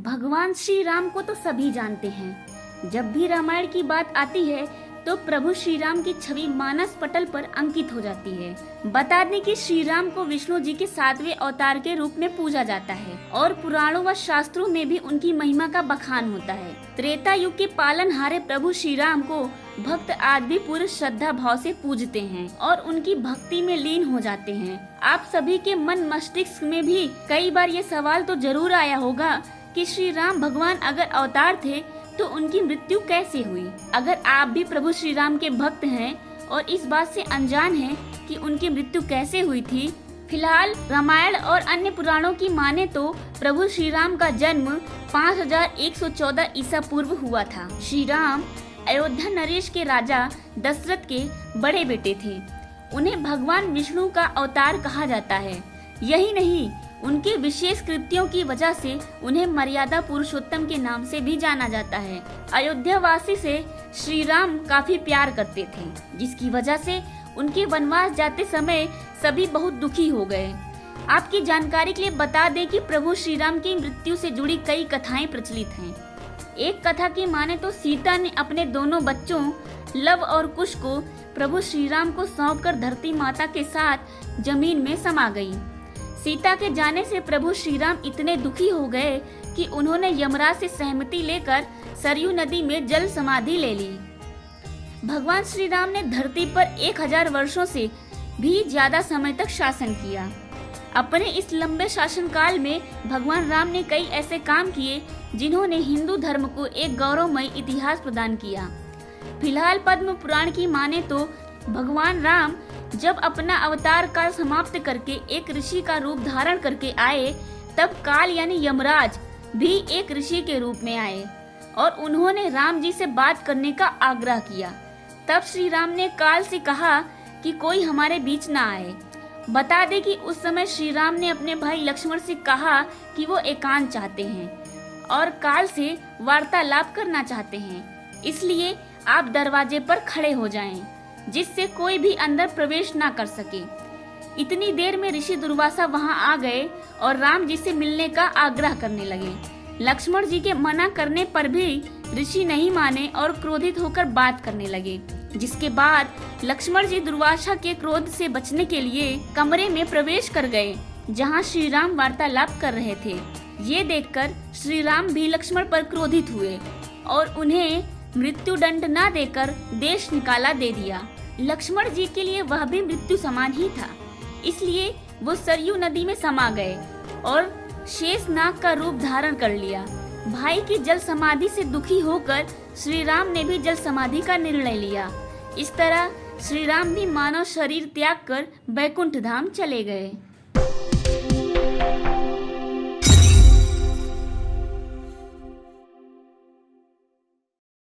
भगवान श्री राम को तो सभी जानते हैं। जब भी रामायण की बात आती है तो प्रभु श्री राम की छवि मानस पटल पर अंकित हो जाती है। बता दें कि श्री राम को विष्णु जी के 7वें अवतार के रूप में पूजा जाता है और पुराणों व शास्त्रों में भी उनकी महिमा का बखान होता है। त्रेता युग के पालनहारे प्रभु श्री राम को भक्त आज भी पूरे श्रद्धा भाव से पूजते हैं और उनकी भक्ति में लीन हो जाते हैं। आप सभी के मन मस्तिष्क में भी कई बार ये सवाल तो जरूर आया होगा कि श्री राम भगवान अगर अवतार थे तो उनकी मृत्यु कैसे हुई। अगर आप भी प्रभु श्री राम के भक्त हैं और इस बात से अनजान हैं कि उनकी मृत्यु कैसे हुई थी, फिलहाल रामायण और अन्य पुराणों की माने तो प्रभु श्री राम का जन्म 5114 ईसा पूर्व हुआ था। श्री राम अयोध्या नरेश के राजा दशरथ के बड़े बेटे थे। उन्हें भगवान विष्णु का अवतार कहा जाता है। यही नहीं, उनके विशेष कृत्यों की वजह से उन्हें मर्यादा पुरुषोत्तम के नाम से भी जाना जाता है। अयोध्या वासी से श्री राम काफी प्यार करते थे, जिसकी वजह से उनके वनवास जाते समय सभी बहुत दुखी हो गए। आपकी जानकारी के लिए बता दें कि प्रभु श्री राम की मृत्यु से जुड़ी कई कथाएं प्रचलित हैं। एक कथा की माने तो सीता ने अपने दोनों बच्चों लव और कुश को प्रभु श्री राम को सौंपकर धरती माता के साथ जमीन में समा गई। सीता के जाने से प्रभु श्री राम इतने दुखी हो गए कि उन्होंने यमराज से सहमति लेकर सरयू नदी में जल समाधि ले ली। भगवान श्री राम ने धरती पर 1000 वर्षों से भी ज्यादा समय तक शासन किया। अपने इस लंबे शासन काल में भगवान राम ने कई ऐसे काम किए जिन्होंने हिंदू धर्म को एक गौरवमय इतिहास प्रदान किया। फिलहाल पद्म पुराण की माने तो भगवान राम जब अपना अवतार काल समाप्त करके एक ऋषि का रूप धारण करके आए, तब काल यानी यमराज भी एक ऋषि के रूप में आए और उन्होंने राम जी से बात करने का आग्रह किया। तब श्री राम ने काल से कहा कि कोई हमारे बीच ना आए। बता दे कि उस समय श्री राम ने अपने भाई लक्ष्मण से कहा कि वो एकांत चाहते हैं और काल से वार्तालाप करना चाहते हैं, इसलिए आप दरवाजे पर खड़े हो जाएं, जिससे कोई भी अंदर प्रवेश ना कर सके। इतनी देर में ऋषि दुर्वासा वहां आ गए और राम जी से मिलने का आग्रह करने लगे। लक्ष्मण जी के मना करने पर भी ऋषि नहीं माने और क्रोधित होकर बात करने लगे, जिसके बाद लक्ष्मण जी दुर्वासा के क्रोध से बचने के लिए कमरे में प्रवेश कर गए जहां श्री राम वार्तालाप कर रहे थे। ये देखकर श्री राम भी लक्ष्मण पर क्रोधित हुए और उन्हें मृत्यु दंड न देकर देश निकाला दे दिया। लक्ष्मण जी के लिए वह भी मृत्यु समान ही था, इसलिए वो सरयू नदी में समा गए और शेषनाग का रूप धारण कर लिया। भाई की जल समाधि से दुखी होकर श्री राम ने भी जल समाधि का निर्णय लिया। इस तरह श्री राम भी मानव शरीर त्याग कर बैकुंठ धाम चले गए।